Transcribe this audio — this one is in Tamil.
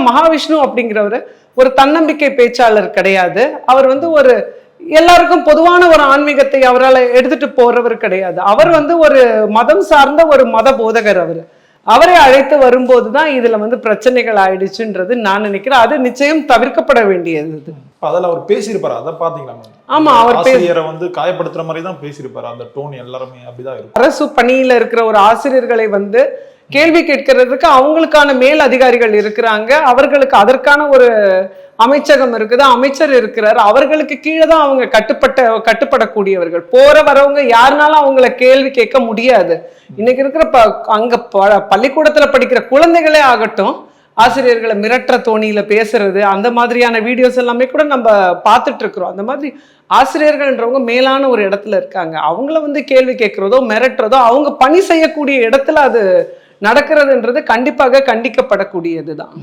மகாவிஷ்ணு அப்படிங்கிறவர் ஒரு தன்னம்பிக்கை பேச்சாளர் கிடையாது. அவர் வந்து ஒரு எல்லாருக்கும் பொதுவான ஒரு ஆன்மீகத்தை அவரால் எடுத்துட்டு போறவர் கிடையாது. அவர் வந்து ஒரு மதம் சார்ந்த ஒரு மத போதகர். அவரை அழைத்து வரும்போதுதான் இதுல வந்து பிரச்சனைகள் ஆயிடுச்சுன்றது நான் நினைக்கிறேன். அது நிச்சயம் தவிர்க்கப்பட வேண்டியது. அதில் அவர் பேசியிருப்பாரு, அதை பாத்தீங்களா? ஆமா, அவர் ஆசிரியரை வந்து காயப்படுத்துற மாதிரி தான் பேசியிருப்பாரு. அந்த டோன் எல்லாருமே அப்படிதான் இருக்கும். அரசு பணியில இருக்கிற ஒரு ஆசிரியர்களை வந்து கேள்வி கேட்கறதுக்கு அவங்களுக்கான மேல் அதிகாரிகள் இருக்கிறாங்க, அவர்களுக்கு அதற்கான ஒரு அமைச்சகம் இருக்குது, அமைச்சர் இருக்கிறார், அவர்களுக்கு கீழே தான் அவங்க கட்டுப்படக்கூடியவர்கள். போற வரவங்க யாருனாலும் அவங்கள கேள்வி கேட்க முடியாது. இன்னைக்கு இருக்கிற அங்க பள்ளிக்கூடத்துல படிக்கிற குழந்தைகளே ஆகட்டும், ஆசிரியர்களை மிரட்டுற தோணியில பேசுறது, அந்த மாதிரியான வீடியோஸ் எல்லாமே கூட நம்ம பார்த்துட்டு இருக்கிறோம். அந்த மாதிரி ஆசிரியர்கள்ன்றவங்க மேலான ஒரு இடத்துல இருக்காங்க. அவங்கள வந்து கேள்வி கேட்கறதோ மிரட்டுறதோ அவங்க பணி செய்யக்கூடிய இடத்துல அது நடக்கிறதுன்றது கண்டிப்பாக கண்டிக்கப்படக்கூடியதுதான்.